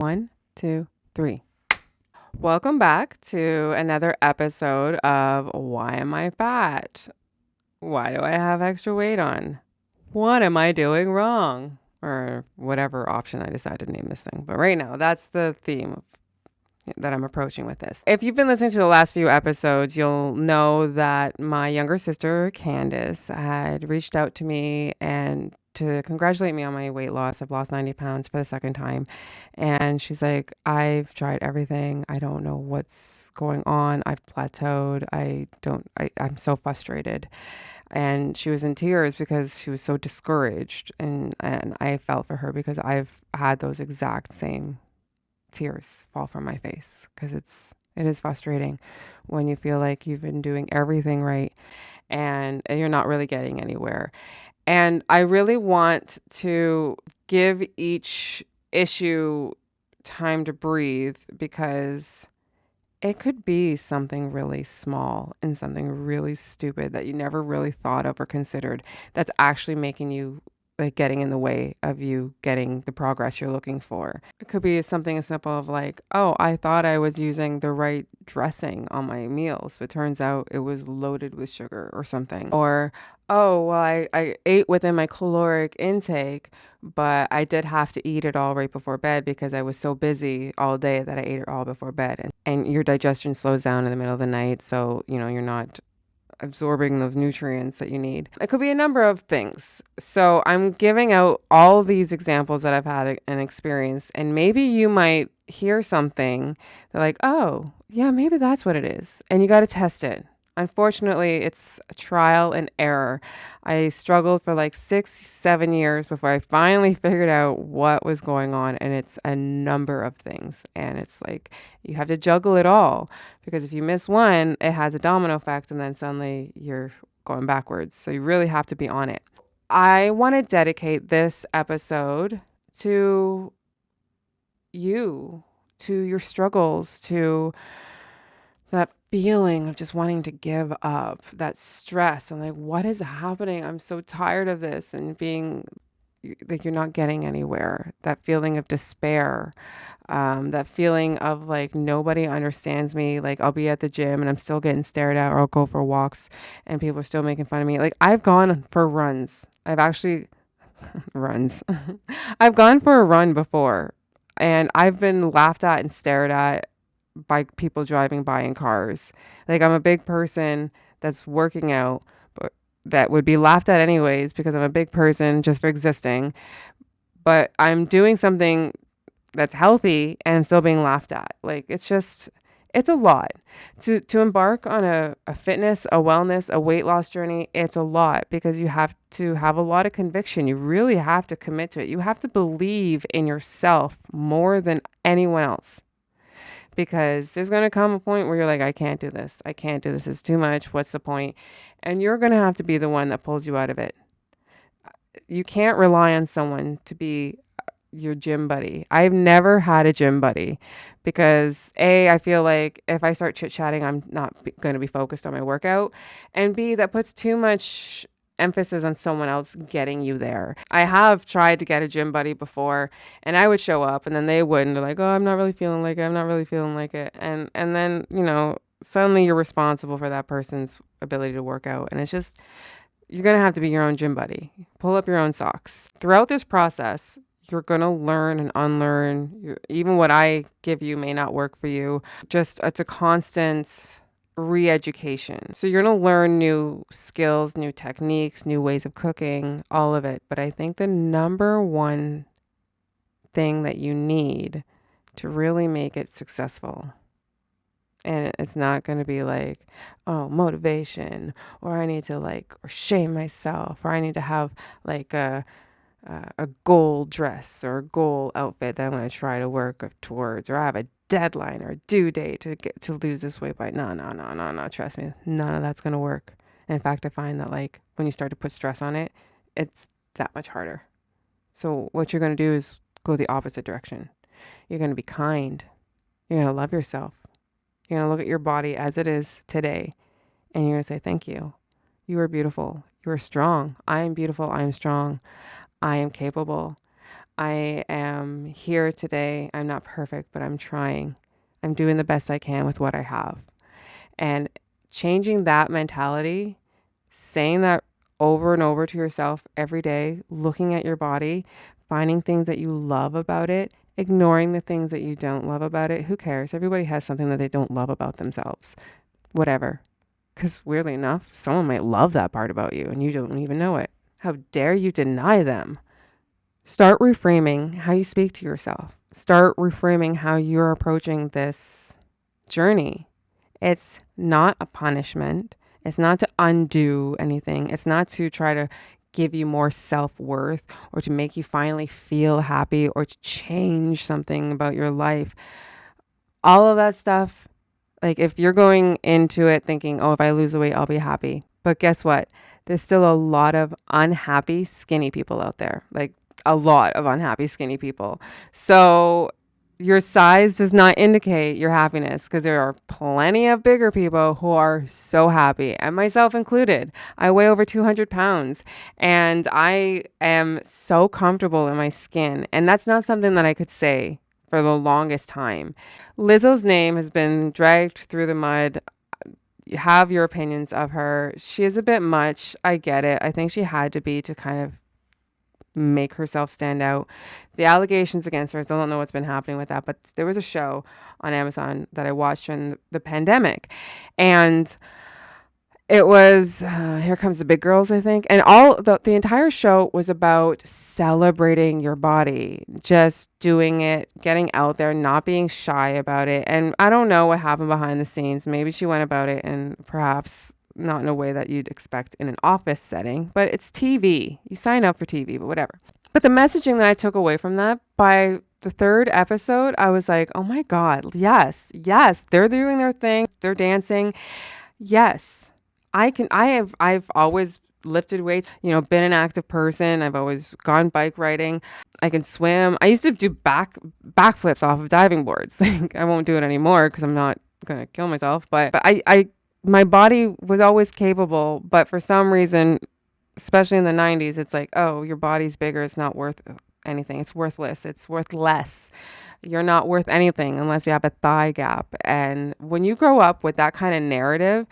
1, 2, 3. Welcome back to another episode of Why Am I Fat? Why do I have extra weight on? What am I doing wrong? Or whatever option I decide to name this thing. But right now, that's the theme that I'm approaching with this. If you've been listening to the last few episodes, you'll know that my younger sister, Candace, had reached out to me and to congratulate me on my weight loss. I've lost 90 pounds for the second time. And she's like, I've tried everything. I don't know what's going on. I've plateaued. I'm so frustrated. And she was in tears because she was so discouraged. And I felt for her because I've had those exact same tears fall from my face because it is frustrating when you feel like you've been doing everything right and you're not really getting anywhere. And I really want to give each issue time to breathe because it could be something really small and something really stupid that you never really thought of or considered that's actually making you like getting in the way of you getting the progress you're looking for. It could be something as simple of like, oh, I thought I was using the right dressing on my meals, but turns out it was loaded with sugar or something. Or, oh, well, I ate within my caloric intake, but I did have to eat it all right before bed because I was so busy all day that I ate it all before bed. And your digestion slows down in the middle of the night. So, you're not absorbing those nutrients that you need. It could be a number of things. So I'm giving out all these examples that I've had and experienced, and maybe you might hear something. They're like, oh, yeah, maybe that's what it is. And you got to test it. Unfortunately, it's a trial and error. I struggled for like 6, 7 years before I finally figured out what was going on. And it's a number of things. And it's like you have to juggle it all because if you miss one, it has a domino effect and then suddenly you're going backwards. So you really have to be on it. I want to dedicate this episode to you, to your struggles, to that feeling of just wanting to give up, that stress. I'm like, what is happening? I'm so tired of this and being like you're not getting anywhere. That feeling of despair, that feeling of like nobody understands me. Like I'll be at the gym and I'm still getting stared at, or I'll go for walks and people are still making fun of me. Like I've gone for runs. I've actually runs. I've gone for a run before and I've been laughed at and stared at by people driving by in cars. Like I'm a big person that's working out, but that would be laughed at anyways because I'm a big person just for existing. But I'm doing something that's healthy and I'm still being laughed at. Like it's a lot. To embark on a fitness, a wellness, a weight loss journey, it's a lot because you have to have a lot of conviction. You really have to commit to it. You have to believe in yourself more than anyone else. Because there's going to come a point where you're like, I can't do this. I can't do this. It's too much. What's the point? And you're going to have to be the one that pulls you out of it. You can't rely on someone to be your gym buddy. I've never had a gym buddy because A, I feel like if I start chit-chatting, I'm not going to be focused on my workout. And B, that puts too much emphasis on someone else getting you there. I have tried to get a gym buddy before and I would show up and then they wouldn't. They're like, oh, I'm not really feeling like it. I'm not really feeling like it. And then, suddenly you're responsible for that person's ability to work out. And it's just, you're going to have to be your own gym buddy. Pull up your own socks. Throughout this process, you're going to learn and unlearn. Even what I give you may not work for you. Just, it's a constant re-education. So you're going to learn new skills, new techniques, new ways of cooking, all of it. But I think the number one thing that you need to really make it successful, and it's not going to be like, oh, motivation, or I need to or shame myself, or I need to have like a goal dress or a goal outfit that I'm going to try to work towards, or I have a deadline or a due date to lose this weight by. No. Trust me, none of that's going to work. And in fact, I find that when you start to put stress on it, it's that much harder. So what you're going to do is go the opposite direction. You're going to be kind. You're going to love yourself. You're going to look at your body as it is today. And you're going to say, thank you. You are beautiful. You are strong. I am beautiful. I am strong. I am capable. I am here today. I'm not perfect, but I'm trying. I'm doing the best I can with what I have. And changing that mentality, saying that over and over to yourself every day, looking at your body, finding things that you love about it, ignoring the things that you don't love about it. Who cares? Everybody has something that they don't love about themselves. Whatever. Because weirdly enough, someone might love that part about you and you don't even know it. How dare you deny them? Start reframing how you speak to yourself. Start reframing how you're approaching this journey. It's not a punishment. It's not to undo anything. It's not to try to give you more self-worth or to make you finally feel happy or to change something about your life. All of that stuff, like if you're going into it thinking, oh, if I lose the weight, I'll be happy. But guess what? There's still a lot of unhappy, skinny people out there. Like a lot of unhappy, skinny people. So your size does not indicate your happiness because there are plenty of bigger people who are so happy, and myself included. I weigh over 200 pounds and I am so comfortable in my skin. And that's not something that I could say for the longest time. Lizzo's name has been dragged through the mud. You have your opinions of her. She is a bit much. I get it. I think she had to be to kind of make herself stand out. The allegations against her, I still don't know what's been happening with that, but there was a show on Amazon that I watched during the pandemic, and it was Here Comes the Big Girls, I think, and all the entire show was about celebrating your body, just doing it, getting out there, not being shy about it. And I don't know what happened behind the scenes. Maybe she went about it and perhaps not in a way that you'd expect in an office setting, but it's TV. You sign up for TV, but whatever. But the messaging that I took away from that, by the third episode, I was like, oh my God, yes, they're doing their thing. They're dancing. Yes, I've always lifted weights, been an active person. I've always gone bike riding. I can swim. I used to do backflips off of diving boards. I won't do it anymore because I'm not going to kill myself, but my body was always capable, but for some reason, especially in the 90s, it's like, oh, your body's bigger. It's not worth anything. It's worthless. It's worth less. You're not worth anything unless you have a thigh gap. And when you grow up with that kind of narrative,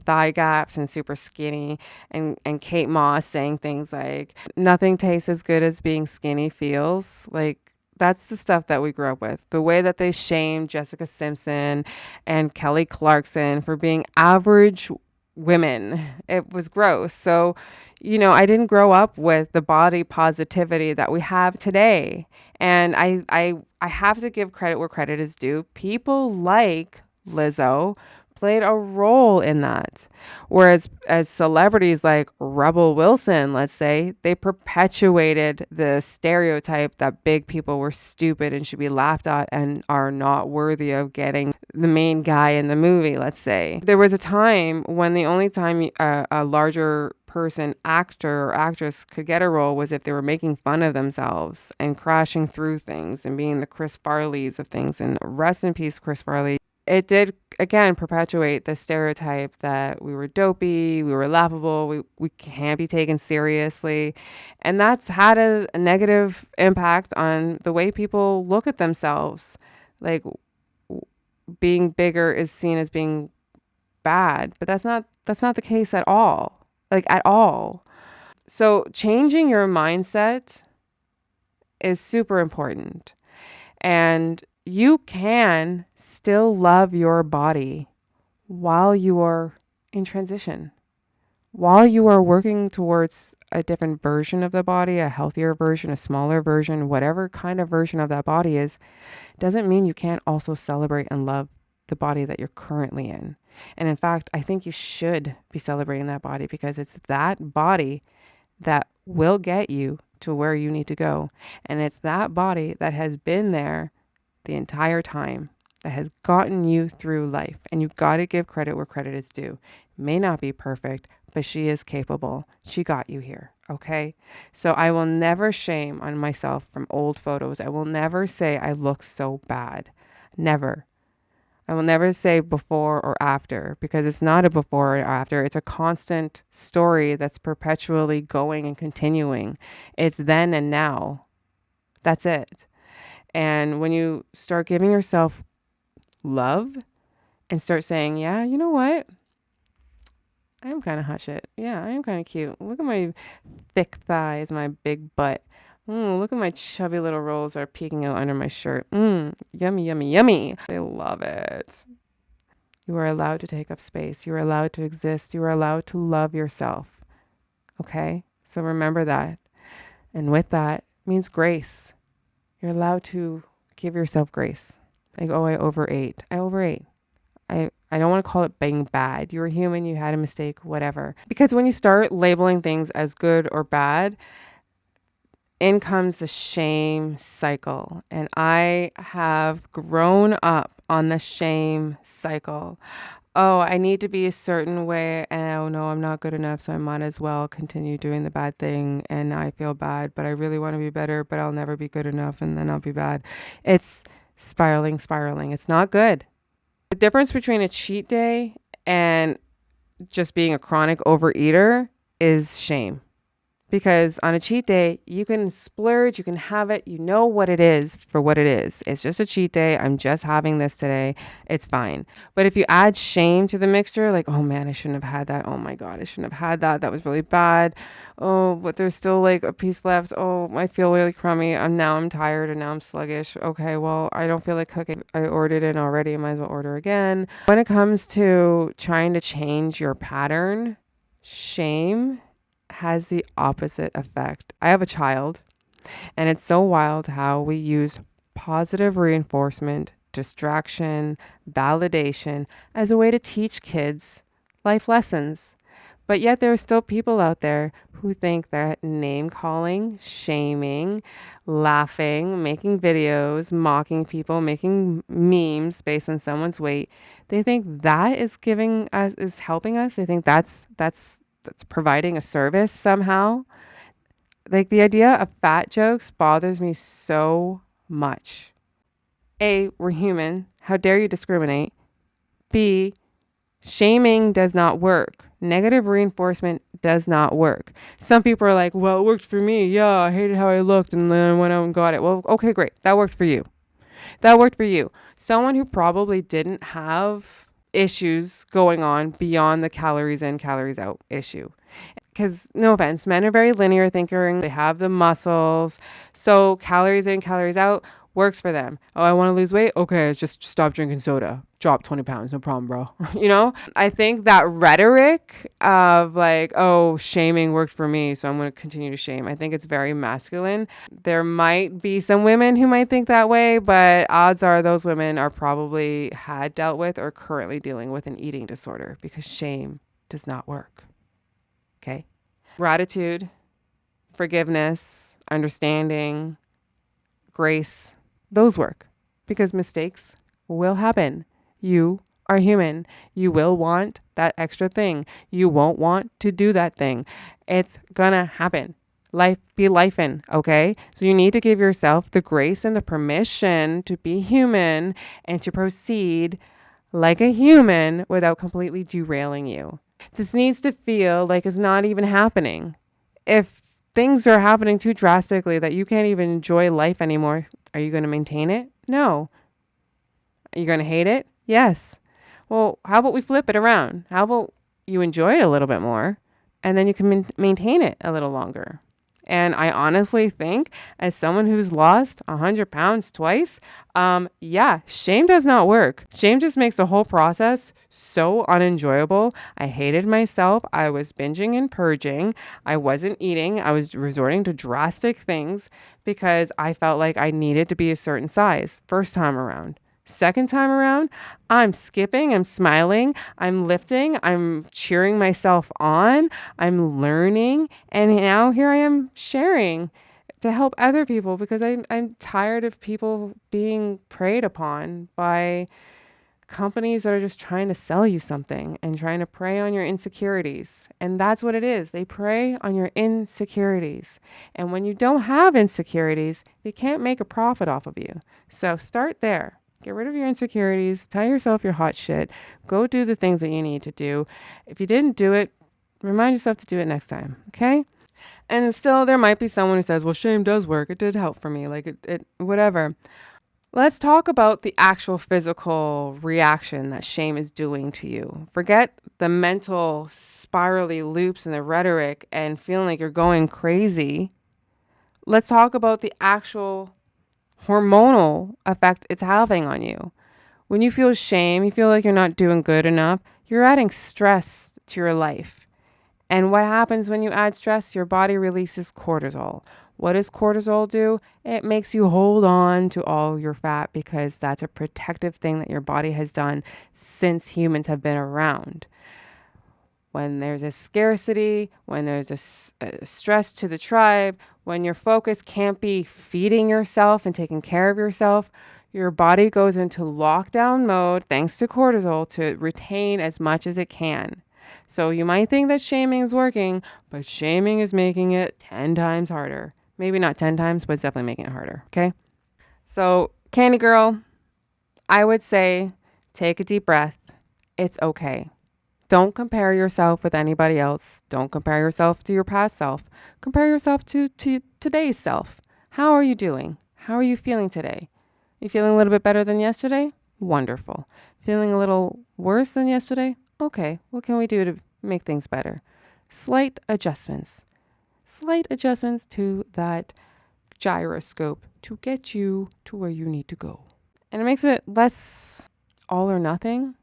thigh gaps and super skinny, and Kate Moss saying things like, nothing tastes as good as being skinny feels, like, that's the stuff that we grew up with. The way that they shamed Jessica Simpson and Kelly Clarkson for being average women, it was gross. So, I didn't grow up with the body positivity that we have today. And I have to give credit where credit is due. People like Lizzo played a role in that. Whereas as celebrities like Rebel Wilson, let's say, they perpetuated the stereotype that big people were stupid and should be laughed at and are not worthy of getting the main guy in the movie, let's say. There was a time when the only time a larger person, actor or actress, could get a role was if they were making fun of themselves and crashing through things and being the Chris Farleys of things. And rest in peace, Chris Farley. It did, again, perpetuate the stereotype that we were dopey, we were laughable, we can't be taken seriously. And that's had a negative impact on the way people look at themselves. Like, being bigger is seen as being bad, but that's not the case at all. Like, at all. So changing your mindset is super important. And you can still love your body while you are in transition, while you are working towards a different version of the body, a healthier version, a smaller version, whatever kind of version of that body is, doesn't mean you can't also celebrate and love the body that you're currently in. And in fact, I think you should be celebrating that body because it's that body that will get you to where you need to go. And it's that body that has been there the entire time, that has gotten you through life. And you got to give credit where credit is due. May not be perfect, but she is capable. She got you here. Okay. So I will never shame on myself from old photos. I will never say I look so bad. Never. I will never say before or after, because it's not a before or after. It's a constant story that's perpetually going and continuing. It's then and now. That's it. And when you start giving yourself love and start saying, yeah, you know what? I am kind of hot shit. Yeah, I am kind of cute. Look at my thick thighs, my big butt. Look at my chubby little rolls that are peeking out under my shirt. Yummy, yummy, yummy. I love it. You are allowed to take up space. You are allowed to exist. You are allowed to love yourself. Okay? So remember that. And with that means grace. You're allowed to give yourself grace. Like, oh, I overate. I don't want to call it being bad. You were human. You had a mistake, whatever. Because when you start labeling things as good or bad, in comes the shame cycle. And I have grown up on the shame cycle. Oh, I need to be a certain way. And oh no, I'm not good enough. So I might as well continue doing the bad thing. And I feel bad, but I really want to be better, but I'll never be good enough. And then I'll be bad. It's spiraling. It's not good. The difference between a cheat day and just being a chronic overeater is shame. Because on a cheat day, you can splurge, you can have it, you know what it is for what it is. It's just a cheat day. I'm just having this today. It's fine. But if you add shame to the mixture, like, oh man, I shouldn't have had that. Oh my God, I shouldn't have had that. That was really bad. Oh, but there's still like a piece left. Oh, I feel really crummy. I'm tired and now I'm sluggish. Okay, well, I don't feel like cooking. I ordered in already. I might as well order again. When it comes to trying to change your pattern, shame has the opposite effect. I have a child, and it's so wild how we use positive reinforcement, distraction, validation as a way to teach kids life lessons. But yet there are still people out there who think that name calling, shaming, laughing, making videos, mocking people, making memes based on someone's weight, they think that is helping us. They think that's providing a service somehow. Like the idea of fat jokes bothers me so much. A, we're human. How dare you discriminate? B, shaming does not work. Negative reinforcement does not work. Some people are like, well, it worked for me. Yeah, I hated how I looked and then I went out and got it. Well, okay, great. That worked for you. Someone who probably didn't have issues going on beyond the calories in, calories out issue. Because no offense, men are very linear thinking. They have the muscles. So calories in, calories out works for them. Oh, I want to lose weight. Okay, just stop drinking soda. Drop 20 pounds. No problem, bro. I think that rhetoric of like, oh, shaming worked for me, so I'm going to continue to shame. I think it's very masculine. There might be some women who might think that way, but odds are those women are probably had dealt with or currently dealing with an eating disorder because shame does not work. Okay? Gratitude, forgiveness, understanding, grace, those work because mistakes will happen. You are human. You will want that extra thing. You won't want to do that thing. It's gonna happen. Life be lifing, okay? So you need to give yourself the grace and the permission to be human and to proceed like a human without completely derailing you. This needs to feel like it's not even happening. If things are happening too drastically that you can't even enjoy life anymore, are you going to maintain it? No. Are you going to hate it? Yes. Well, how about we flip it around? How about you enjoy it a little bit more and then you can maintain it a little longer? And I honestly think as someone who's lost 100 pounds twice, shame does not work. Shame just makes the whole process so unenjoyable. I hated myself. I was binging and purging. I wasn't eating. I was resorting to drastic things because I felt like I needed to be a certain size first time around. Second time around, I'm skipping, I'm smiling, I'm lifting, I'm cheering myself on, I'm learning, and now here I am sharing to help other people because I'm tired of people being preyed upon by companies that are just trying to sell you something and trying to prey on your insecurities. And that's what it is. They prey on your insecurities. And when you don't have insecurities, they can't make a profit off of you. So start there. Get rid of your insecurities. Tell yourself you're hot shit. Go do the things that you need to do. If you didn't do it, remind yourself to do it next time. Okay? And still, there might be someone who says, well, shame does work. It did help for me. Like, whatever. Let's talk about the actual physical reaction that shame is doing to you. Forget the mental spirally loops and the rhetoric and feeling like you're going crazy. Let's talk about the actual hormonal effect it's having on you. When you feel shame, you feel like you're not doing good enough, you're adding stress to your life. And what happens when you add stress? Your body releases cortisol. What does cortisol do? It makes you hold on to all your fat because that's a protective thing that your body has done since humans have been around. When there's a scarcity, when there's a stress to the tribe, when your focus can't be feeding yourself and taking care of yourself, your body goes into lockdown mode thanks to cortisol to retain as much as it can. So you might think that shaming is working, but shaming is making it 10 times harder. Maybe not 10 times, but it's definitely making it harder. Okay. So, Candy Girl, I would say take a deep breath. It's okay. Don't compare yourself with anybody else. Don't compare yourself to your past self. Compare yourself to today's self. How are you doing? How are you feeling today? You feeling a little bit better than yesterday? Wonderful. Feeling a little worse than yesterday? Okay, what can we do to make things better? Slight adjustments. Slight adjustments to that gyroscope to get you to where you need to go. And it makes it less all or nothing.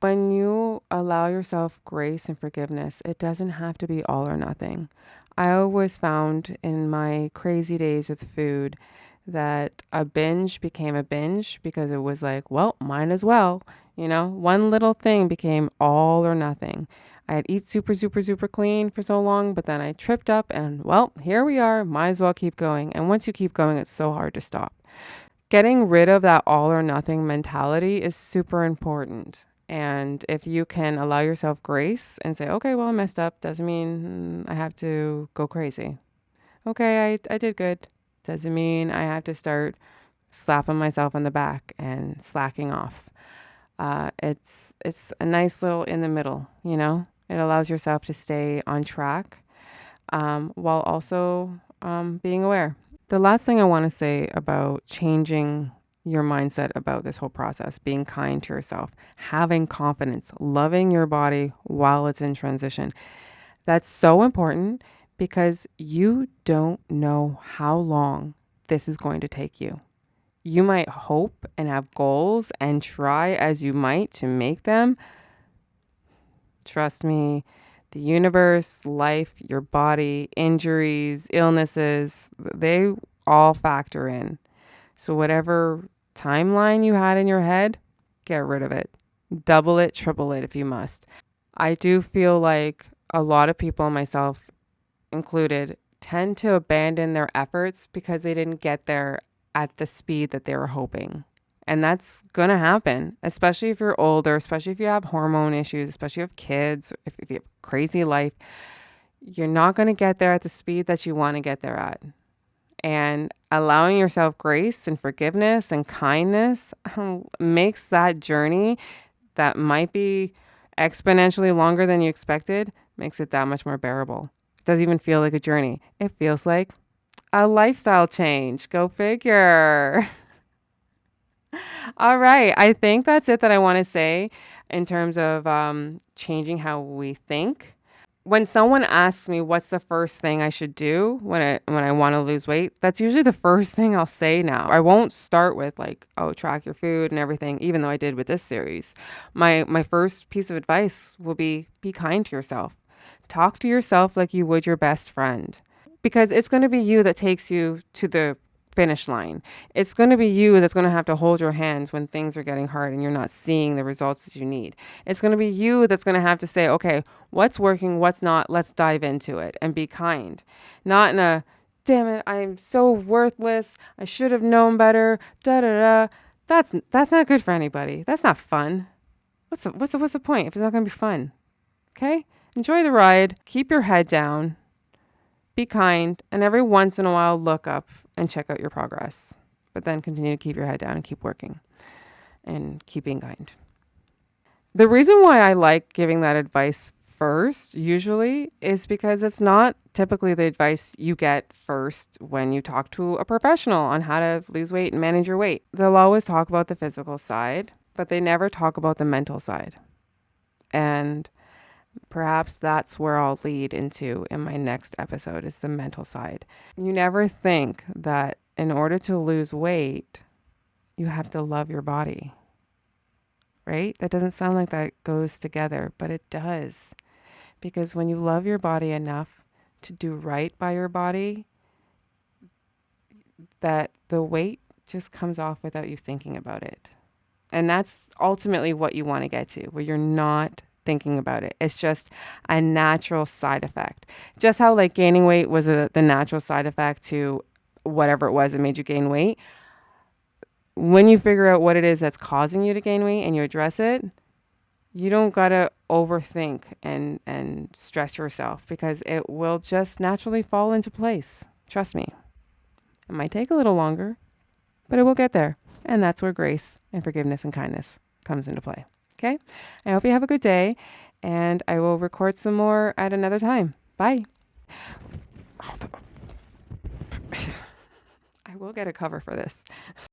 When you allow yourself grace and forgiveness, it doesn't have to be all or nothing. I always found in my crazy days with food that a binge became a binge because it was like, well, might as well. One little thing became all or nothing. I'd eat super, super, super clean for so long, but then I tripped up and, well, here we are. Might as well keep going. And once you keep going, it's so hard to stop. Getting rid of that all or nothing mentality is super important. And if you can allow yourself grace and say, okay, well, I messed up, doesn't mean I have to go crazy. Okay, I did good. Doesn't mean I have to start slapping myself on the back and slacking off. It's a nice little in the middle, It allows yourself to stay on track while also being aware. The last thing I want to say about changing your mindset about this whole process, being kind to yourself, having confidence, loving your body while it's in transition. That's so important because you don't know how long this is going to take you. You might hope and have goals and try as you might to make them. Trust me, the universe, life, your body, injuries, illnesses, they all factor in. So whatever timeline you had in your head, get rid of it. Double it, triple it if you must. I do feel like a lot of people, myself included, tend to abandon their efforts because they didn't get there at the speed that they were hoping. And that's going to happen, especially if you're older, especially if you have hormone issues, especially if you have kids, if you have a crazy life. You're not going to get there at the speed that you want to get there at. And allowing yourself grace and forgiveness and kindness makes that journey that might be exponentially longer than you expected, makes it that much more bearable. It doesn't even feel like a journey. It feels like a lifestyle change. Go figure. All right. I think that's it that I want to say in terms of changing how we think. When someone asks me what's the first thing I should do when I want to lose weight, that's usually the first thing I'll say now. I won't start with like, oh, track your food and everything, even though I did with this series. My first piece of advice will be kind to yourself. Talk to yourself like you would your best friend, because it's going to be you that takes you to the finish line. It's going to be you that's going to have to hold your hands when things are getting hard and you're not seeing the results that you need. It's going to be you that's going to have to say, okay, what's working, what's not, let's dive into it and be kind. Not in a, damn it, I'm so worthless, I should have known better, da da da. That's not good for anybody. That's not fun. What's the point if it's not going to be fun? Okay? Enjoy the ride, keep your head down, be kind, and every once in a while look up and check out your progress. But then continue to keep your head down and keep working and keep being kind. The reason why I like giving that advice first, usually, is because it's not typically the advice you get first when you talk to a professional on how to lose weight and manage your weight. They'll always talk about the physical side, but they never talk about the mental side. And perhaps that's where I'll lead into in my next episode, is the mental side. You never think that in order to lose weight, you have to love your body, right? That doesn't sound like that goes together, but it does. Because when you love your body enough to do right by your body, that the weight just comes off without you thinking about it. And that's ultimately what you want to get to, where you're not thinking about it. It's just a natural side effect. Just how like gaining weight was the natural side effect to whatever it was that made you gain weight. When you figure out what it is that's causing you to gain weight and you address it, you don't gotta overthink and stress yourself, because it will just naturally fall into place. Trust me. It might take a little longer, but it will get there. And that's where grace and forgiveness and kindness comes into play. Okay? I hope you have a good day, and I will record some more at another time. Bye. I will get a cover for this.